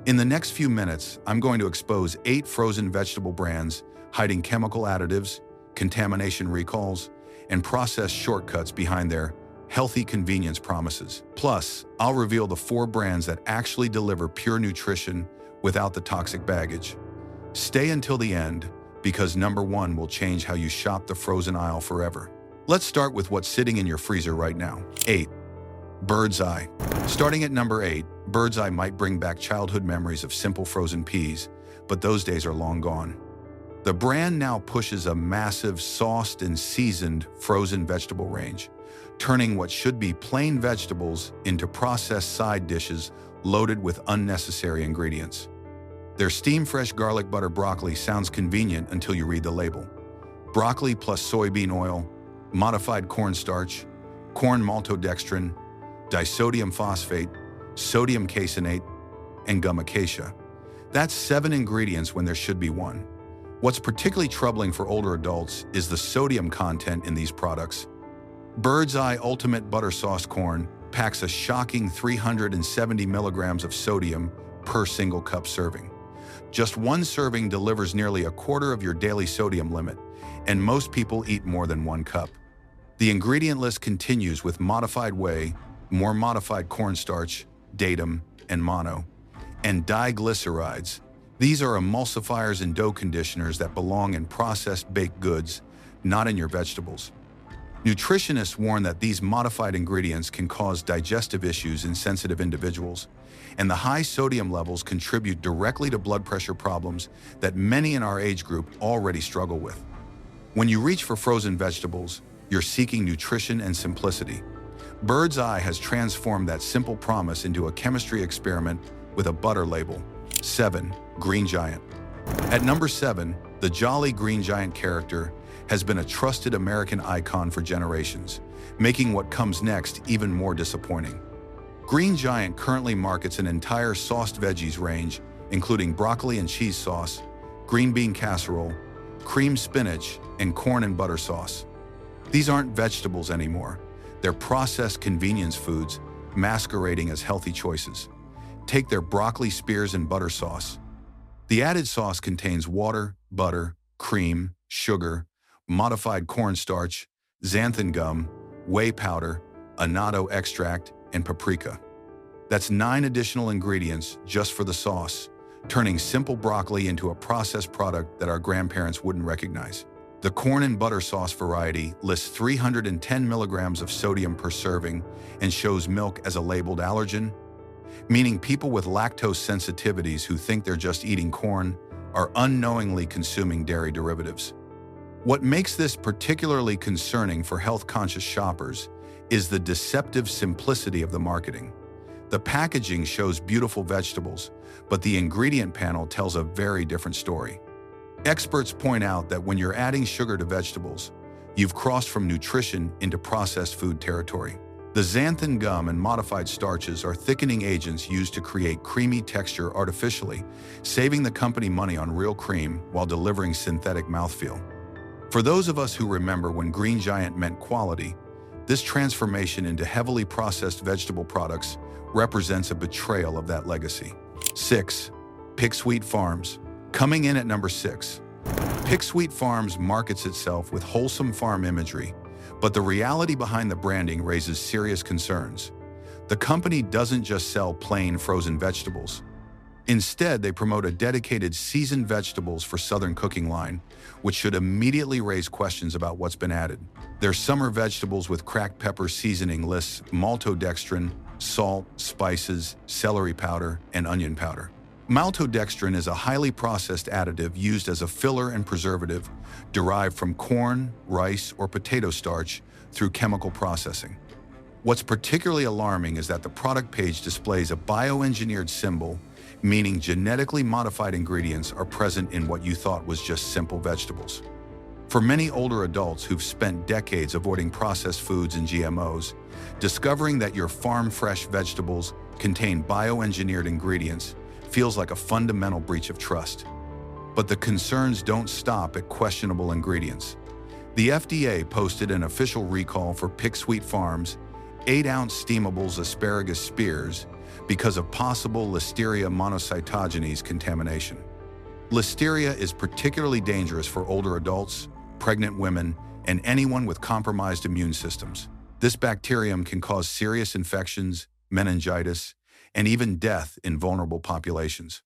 In the next few minutes, I'm going to expose 8 frozen vegetable brands hiding chemical additives, contamination recalls, and process shortcuts behind their healthy convenience promises. Plus, I'll reveal the 4 brands that actually deliver pure nutrition without the toxic baggage. Stay until the end, because number 1 will change how you shop the frozen aisle forever. Let's start with what's sitting in your freezer right now. 8. Bird's Eye. Starting at number 8, Bird's Eye might bring back childhood memories of simple frozen peas, but those days are long gone. The brand now pushes a massive sauced and seasoned frozen vegetable range, turning what should be plain vegetables into processed side dishes loaded with unnecessary ingredients. Their steam-fresh garlic butter broccoli sounds convenient until you read the label. Broccoli plus soybean oil, modified cornstarch, corn maltodextrin, disodium phosphate, sodium caseinate, and gum acacia. That's 7 ingredients when there should be 1. What's particularly troubling for older adults is the sodium content in these products. Bird's Eye Ultimate Butter Sauce Corn packs a shocking 370 milligrams of sodium per single cup serving. Just 1 serving delivers nearly a quarter of your daily sodium limit, and most people eat more than 1 cup. The ingredient list continues with modified whey, more modified cornstarch, datum, and mono, and diglycerides. These are emulsifiers and dough conditioners that belong in processed baked goods, not in your vegetables. Nutritionists warn that these modified ingredients can cause digestive issues in sensitive individuals, and the high sodium levels contribute directly to blood pressure problems that many in our age group already struggle with. When you reach for frozen vegetables, you're seeking nutrition and simplicity. Bird's Eye has transformed that simple promise into a chemistry experiment with a butter label. 7. Green Giant. At number 7, the Jolly Green Giant character has been a trusted American icon for generations, making what comes next even more disappointing. Green Giant currently markets an entire sauced veggies range, including broccoli and cheese sauce, green bean casserole, cream spinach, and corn and butter sauce. These aren't vegetables anymore. They're processed convenience foods masquerading as healthy choices. Take their broccoli spears and butter sauce. The added sauce contains water, butter, cream, sugar, modified cornstarch, xanthan gum, whey powder, annatto extract, and paprika. That's 9 additional ingredients just for the sauce, turning simple broccoli into a processed product that our grandparents wouldn't recognize. The corn and butter sauce variety lists 310 milligrams of sodium per serving and shows milk as a labeled allergen, meaning people with lactose sensitivities who think they're just eating corn are unknowingly consuming dairy derivatives. What makes this particularly concerning for health-conscious shoppers is the deceptive simplicity of the marketing. The packaging shows beautiful vegetables, but the ingredient panel tells a very different story. Experts point out that when you're adding sugar to vegetables, you've crossed from nutrition into processed food territory. The xanthan gum and modified starches are thickening agents used to create creamy texture artificially, saving the company money on real cream while delivering synthetic mouthfeel. For those of us who remember when Green Giant meant quality, this transformation into heavily processed vegetable products represents a betrayal of that legacy. 6. Pick Sweet Farms. Coming in at number 6. Pick Sweet Farms markets itself with wholesome farm imagery, but the reality behind the branding raises serious concerns. The company doesn't just sell plain frozen vegetables. Instead, they promote a dedicated seasoned vegetables for Southern cooking line, which should immediately raise questions about what's been added. Their summer vegetables with cracked pepper seasoning lists maltodextrin, salt, spices, celery powder, and onion powder. Maltodextrin is a highly processed additive used as a filler and preservative derived from corn, rice, or potato starch through chemical processing. What's particularly alarming is that the product page displays a bioengineered symbol, meaning genetically modified ingredients are present in what you thought was just simple vegetables. For many older adults who've spent decades avoiding processed foods and GMOs, discovering that your farm-fresh vegetables contain bioengineered ingredients feels like a fundamental breach of trust. But the concerns don't stop at questionable ingredients. The FDA posted an official recall for Pick Sweet Farms' 8-ounce steamables asparagus spears because of possible Listeria monocytogenes contamination. Listeria is particularly dangerous for older adults, pregnant women, and anyone with compromised immune systems. This bacterium can cause serious infections, meningitis, and even death in vulnerable populations.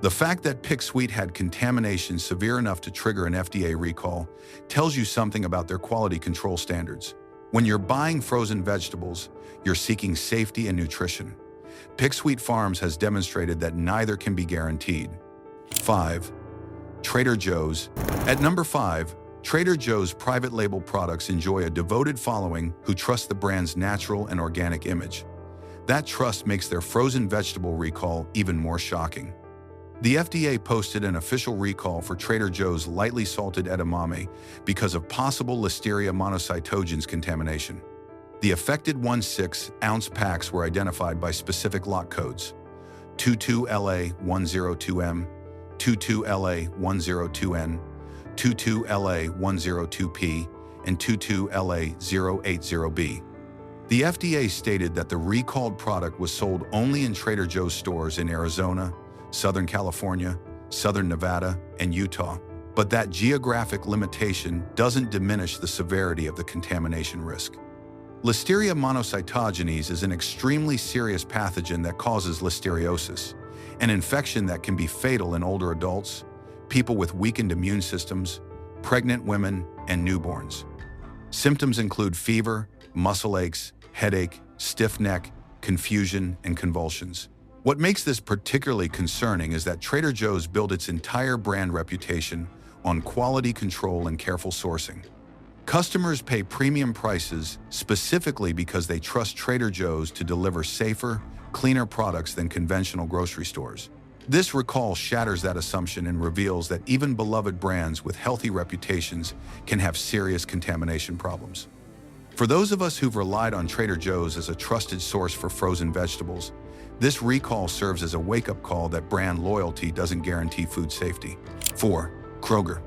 The fact that Pick Sweet had contamination severe enough to trigger an FDA recall tells you something about their quality control standards. When you're buying frozen vegetables, you're seeking safety and nutrition. Pick Sweet Farms has demonstrated that neither can be guaranteed. 5. Trader Joe's. At number 5, Trader Joe's private label products enjoy a devoted following who trust the brand's natural and organic image. That trust makes their frozen vegetable recall even more shocking. The FDA posted an official recall for Trader Joe's lightly salted edamame because of possible Listeria monocytogenes contamination. The affected 1/6-ounce packs were identified by specific lot codes: 22LA102M, 22LA102N, 22LA102P, and 22LA080B. The FDA stated that the recalled product was sold only in Trader Joe's stores in Arizona, Southern California, Southern Nevada, and Utah, but that geographic limitation doesn't diminish the severity of the contamination risk. Listeria monocytogenes is an extremely serious pathogen that causes listeriosis, an infection that can be fatal in older adults, people with weakened immune systems, pregnant women, and newborns. Symptoms include fever, muscle aches, headache, stiff neck, confusion, and convulsions. What makes this particularly concerning is that Trader Joe's built its entire brand reputation on quality control and careful sourcing. Customers pay premium prices specifically because they trust Trader Joe's to deliver safer, cleaner products than conventional grocery stores. This recall shatters that assumption and reveals that even beloved brands with healthy reputations can have serious contamination problems. For those of us who've relied on Trader Joe's as a trusted source for frozen vegetables, this recall serves as a wake-up call that brand loyalty doesn't guarantee food safety. 4. Kroger.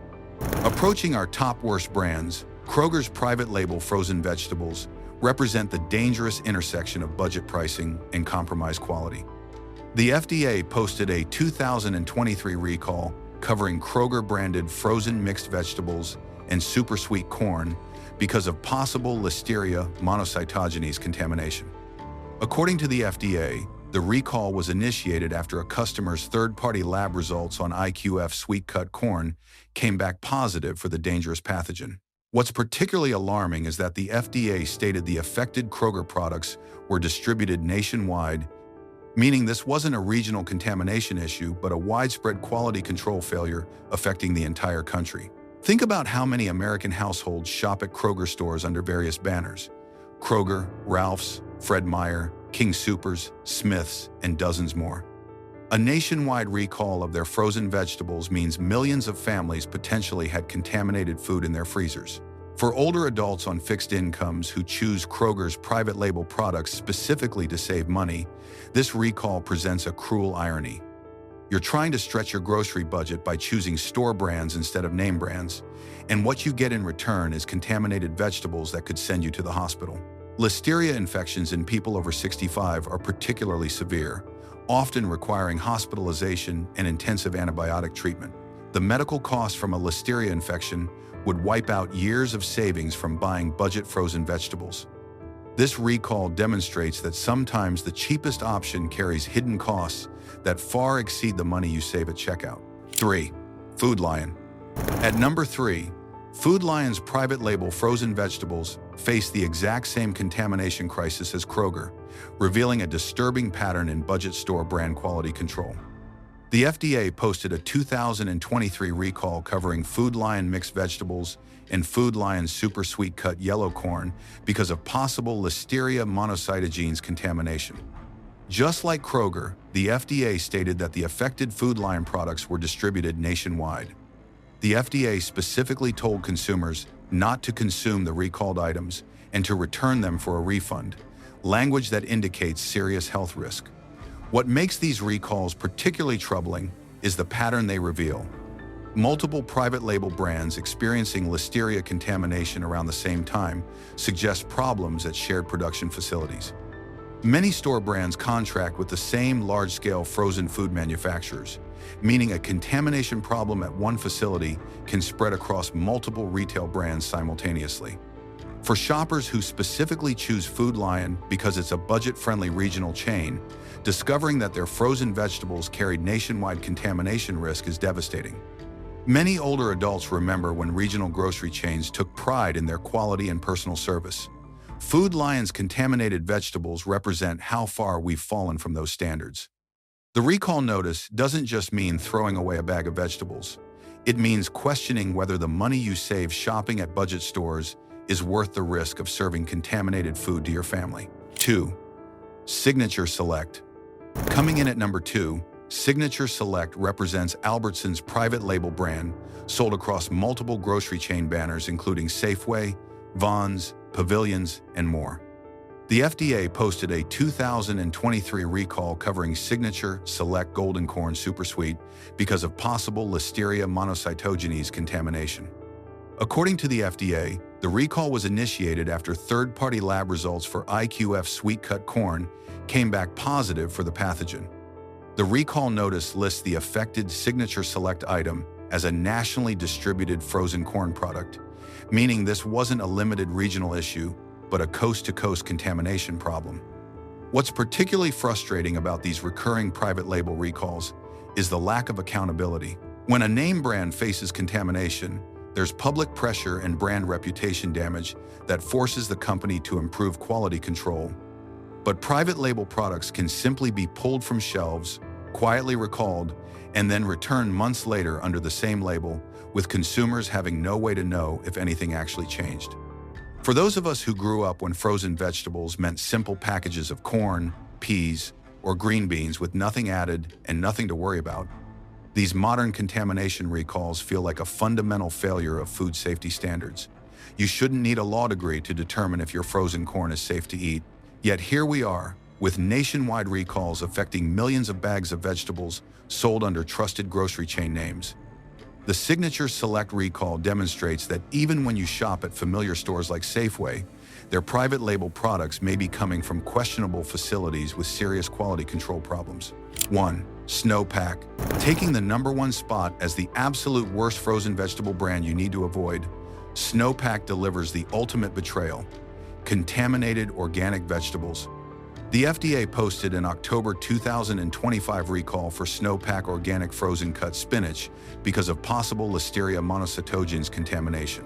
Approaching our top worst brands, Kroger's private label frozen vegetables represent the dangerous intersection of budget pricing and compromised quality. The FDA posted a 2023 recall covering Kroger-branded frozen mixed vegetables and super sweet corn because of possible Listeria monocytogenes contamination. According to the FDA, the recall was initiated after a customer's third-party lab results on IQF sweet-cut corn came back positive for the dangerous pathogen. What's particularly alarming is that the FDA stated the affected Kroger products were distributed nationwide, meaning this wasn't a regional contamination issue but a widespread quality control failure affecting the entire country. Think about how many American households shop at Kroger stores under various banners: Kroger, Ralph's, Fred Meyer, King Soopers, Smith's, and dozens more. A nationwide recall of their frozen vegetables means millions of families potentially had contaminated food in their freezers. For older adults on fixed incomes who choose Kroger's private label products specifically to save money, this recall presents a cruel irony. You're trying to stretch your grocery budget by choosing store brands instead of name brands, and what you get in return is contaminated vegetables that could send you to the hospital. Listeria infections in people over 65 are particularly severe, often requiring hospitalization and intensive antibiotic treatment. The medical costs from a Listeria infection would wipe out years of savings from buying budget frozen vegetables. This recall demonstrates that sometimes the cheapest option carries hidden costs that far exceed the money you save at checkout. 3. Food Lion. At number 3, Food Lion's private label frozen vegetables face the exact same contamination crisis as Kroger, revealing a disturbing pattern in budget store brand quality control. The FDA posted a 2023 recall covering Food Lion mixed vegetables and Food Lion super sweet cut yellow corn because of possible Listeria monocytogenes contamination. Just like Kroger, the FDA stated that the affected Food Lion products were distributed nationwide. The FDA specifically told consumers not to consume the recalled items and to return them for a refund, language that indicates serious health risk. What makes these recalls particularly troubling is the pattern they reveal. Multiple private label brands experiencing Listeria contamination around the same time suggest problems at shared production facilities. Many store brands contract with the same large-scale frozen food manufacturers, meaning a contamination problem at one facility can spread across multiple retail brands simultaneously. For shoppers who specifically choose Food Lion because it's a budget-friendly regional chain, discovering that their frozen vegetables carried nationwide contamination risk is devastating. Many older adults remember when regional grocery chains took pride in their quality and personal service. Food Lion's contaminated vegetables represent how far we've fallen from those standards. The recall notice doesn't just mean throwing away a bag of vegetables. It means questioning whether the money you save shopping at budget stores is worth the risk of serving contaminated food to your family. 2. Signature Select. Coming in at number 2, Signature Select represents Albertsons' private label brand, sold across multiple grocery chain banners including Safeway, Vons, Pavilions, and more. The FDA posted a 2023 recall covering Signature Select Golden Corn Super Sweet because of possible Listeria monocytogenes contamination. According to the FDA, the recall was initiated after third-party lab results for IQF sweet-cut corn came back positive for the pathogen. The recall notice lists the affected Signature Select item as a nationally distributed frozen corn product, meaning this wasn't a limited regional issue, but a coast-to-coast contamination problem. What's particularly frustrating about these recurring private label recalls is the lack of accountability. When a name brand faces contamination, there's public pressure and brand reputation damage that forces the company to improve quality control. But private label products can simply be pulled from shelves, quietly recalled, and then returned months later under the same label, with consumers having no way to know if anything actually changed. For those of us who grew up when frozen vegetables meant simple packages of corn, peas, or green beans with nothing added and nothing to worry about, these modern contamination recalls feel like a fundamental failure of food safety standards. You shouldn't need a law degree to determine if your frozen corn is safe to eat. Yet here we are, with nationwide recalls affecting millions of bags of vegetables sold under trusted grocery chain names. The Signature Select recall demonstrates that even when you shop at familiar stores like Safeway, their private label products may be coming from questionable facilities with serious quality control problems. 1. Snowpack. Taking the #1 spot as the absolute worst frozen vegetable brand you need to avoid, Snowpack delivers the ultimate betrayal: contaminated organic vegetables. The FDA posted an October 2025 recall for Snowpack organic frozen cut spinach because of possible Listeria monocytogenes contamination.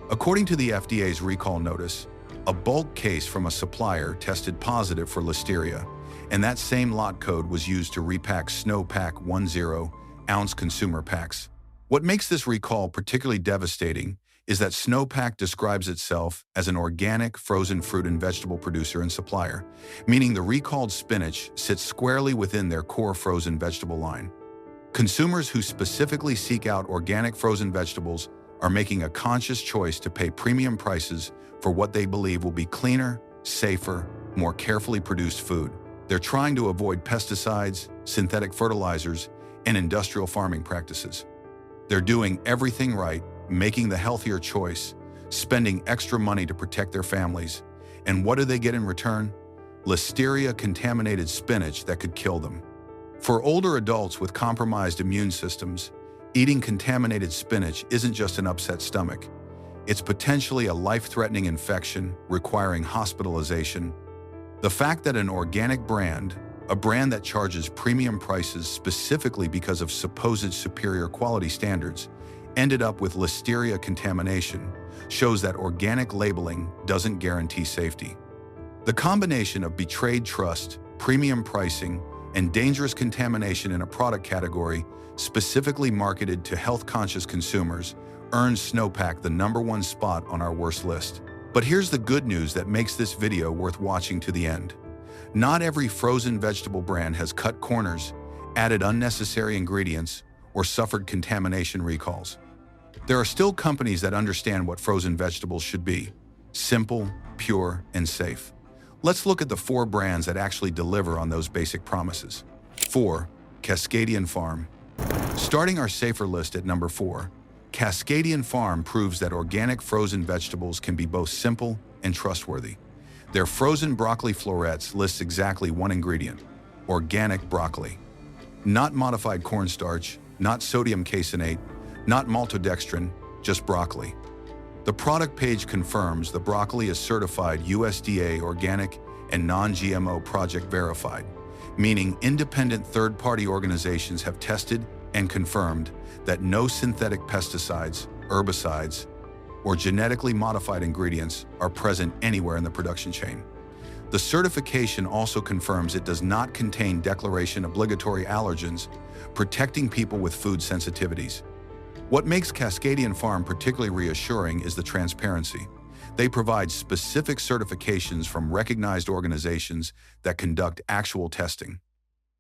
According to the FDA's recall notice, a bulk case from a supplier tested positive for Listeria, and that same lot code was used to repack Snowpack 10-ounce consumer packs. What makes this recall particularly devastating is that Snowpack describes itself as an organic frozen fruit and vegetable producer and supplier, meaning the recalled spinach sits squarely within their core frozen vegetable line. Consumers who specifically seek out organic frozen vegetables are making a conscious choice to pay premium prices for what they believe will be cleaner, safer, more carefully produced food. They're trying to avoid pesticides, synthetic fertilizers, and industrial farming practices. They're doing everything right, making the healthier choice, spending extra money to protect their families. And what do they get in return? Listeria-contaminated spinach that could kill them. For older adults with compromised immune systems, eating contaminated spinach isn't just an upset stomach. It's potentially a life-threatening infection requiring hospitalization. The fact that an organic brand, a brand that charges premium prices specifically because of supposed superior quality standards, ended up with Listeria contamination shows that organic labeling doesn't guarantee safety. The combination of betrayed trust, premium pricing, and dangerous contamination in a product category specifically marketed to health-conscious consumers earns Snowpack the #1 spot on our worst list. But here's the good news that makes this video worth watching to the end. Not every frozen vegetable brand has cut corners, added unnecessary ingredients, or suffered contamination recalls. There are still companies that understand what frozen vegetables should be: simple, pure, and safe. Let's look at the 4 brands that actually deliver on those basic promises. 4. Cascadian Farm. Starting our safer list at number 4, Cascadian Farm proves that organic frozen vegetables can be both simple and trustworthy. Their frozen broccoli florets lists exactly one ingredient: organic broccoli. Not modified cornstarch, not sodium caseinate, not maltodextrin, just broccoli. The product page confirms the broccoli is certified USDA organic and non-GMO project verified, meaning independent third-party organizations have tested and confirmed that no synthetic pesticides, herbicides, or genetically modified ingredients are present anywhere in the production chain. The certification also confirms it does not contain declaration obligatory allergens, protecting people with food sensitivities. What makes Cascadian Farm particularly reassuring is the transparency. They provide specific certifications from recognized organizations that conduct actual testing.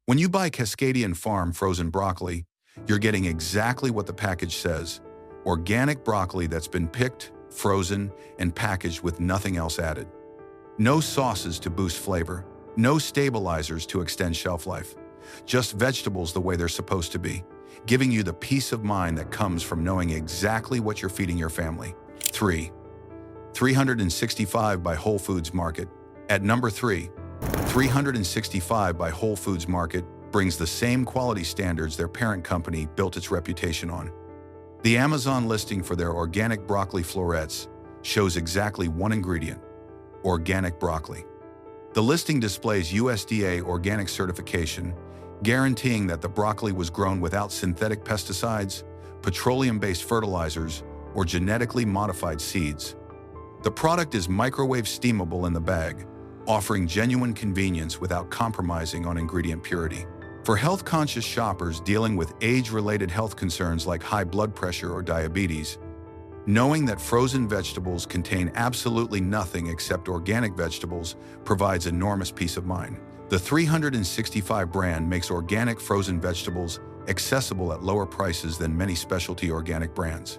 When you buy Cascadian Farm frozen broccoli, you're getting exactly what the package says: organic broccoli that's been picked, frozen, and packaged with nothing else added. No sauces to boost flavor, no stabilizers to extend shelf life, just vegetables the way they're supposed to be, giving you the peace of mind that comes from knowing exactly what you're feeding your family. 365 by Whole Foods Market. At number 3, 365 by Whole Foods Market brings the same quality standards their parent company built its reputation on. The Amazon listing for their organic broccoli florets shows exactly one ingredient: organic broccoli. The listing displays USDA organic certification, guaranteeing that the broccoli was grown without synthetic pesticides, petroleum-based fertilizers, or genetically modified seeds. The product is microwave steamable in the bag, offering genuine convenience without compromising on ingredient purity. For health-conscious shoppers dealing with age-related health concerns like high blood pressure or diabetes, knowing that frozen vegetables contain absolutely nothing except organic vegetables provides enormous peace of mind. The 365 brand makes organic frozen vegetables accessible at lower prices than many specialty organic brands.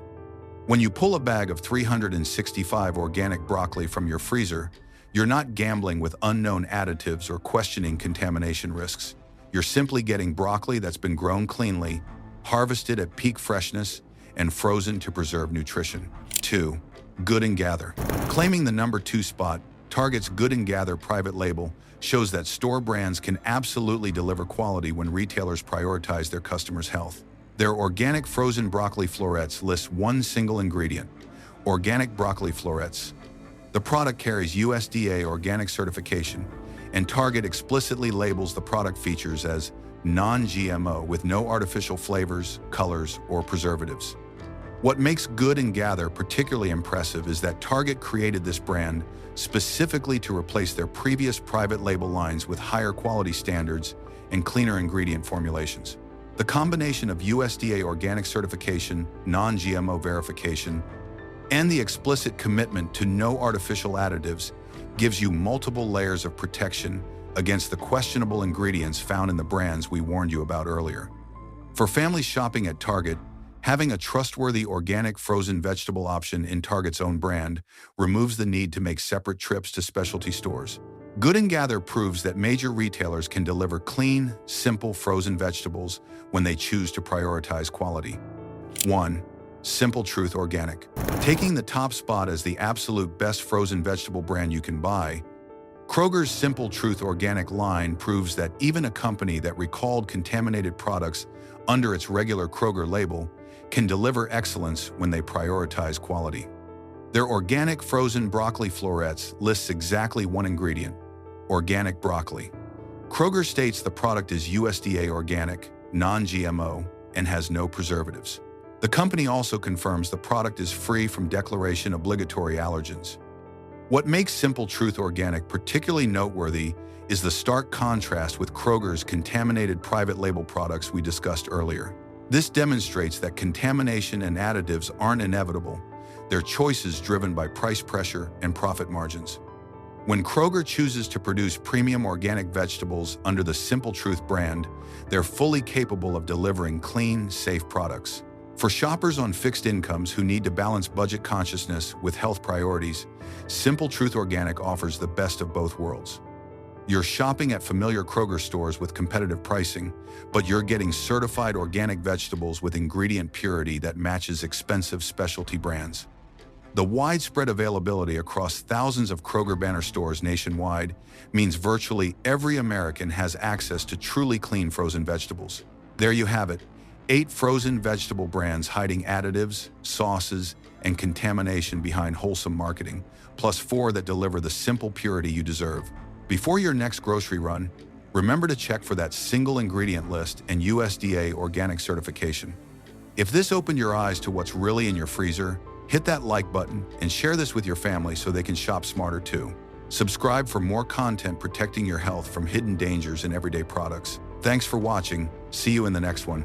When you pull a bag of 365 organic broccoli from your freezer, you're not gambling with unknown additives or questioning contamination risks. You're simply getting broccoli that's been grown cleanly, harvested at peak freshness, and frozen to preserve nutrition. 2. Good and Gather. Claiming the number 2 spot, Target's Good and Gather private label shows that store brands can absolutely deliver quality when retailers prioritize their customers' health. Their organic frozen broccoli florets lists one single ingredient: organic broccoli florets. The product carries USDA organic certification, and Target explicitly labels the product features as non-GMO with no artificial flavors, colors, or preservatives. What makes Good and Gather particularly impressive is that Target created this brand specifically to replace their previous private label lines with higher quality standards and cleaner ingredient formulations. The combination of USDA organic certification, non-GMO verification, and the explicit commitment to no artificial additives gives you multiple layers of protection against the questionable ingredients found in the brands we warned you about earlier. For families shopping at Target, having a trustworthy organic frozen vegetable option in Target's own brand removes the need to make separate trips to specialty stores. Good and Gather proves that major retailers can deliver clean, simple frozen vegetables when they choose to prioritize quality. 1. Simple Truth Organic. Taking the top spot as the absolute best frozen vegetable brand you can buy, Kroger's Simple Truth Organic line proves that even a company that recalled contaminated products under its regular Kroger label can deliver excellence when they prioritize quality. Their organic frozen broccoli florets lists exactly one ingredient: organic broccoli. Kroger states the product is USDA organic, non-GMO, and has no preservatives. The company also confirms the product is free from declaration obligatory allergens. What makes Simple Truth Organic particularly noteworthy is the stark contrast with Kroger's contaminated private label products we discussed earlier. This demonstrates that contamination and additives aren't inevitable. They're choices driven by price pressure and profit margins. When Kroger chooses to produce premium organic vegetables under the Simple Truth brand, they're fully capable of delivering clean, safe products. For shoppers on fixed incomes who need to balance budget consciousness with health priorities, Simple Truth Organic offers the best of both worlds. You're shopping at familiar Kroger stores with competitive pricing, but you're getting certified organic vegetables with ingredient purity that matches expensive specialty brands. The widespread availability across thousands of Kroger banner stores nationwide means virtually every American has access to truly clean frozen vegetables. There you have it, 8 frozen vegetable brands hiding additives, sauces, and contamination behind wholesome marketing, plus 4 that deliver the simple purity you deserve. Before your next grocery run, remember to check for that single ingredient list and USDA organic certification. If this opened your eyes to what's really in your freezer, hit that like button and share this with your family so they can shop smarter too. Subscribe for more content protecting your health from hidden dangers in everyday products. Thanks for watching. See you in the next one.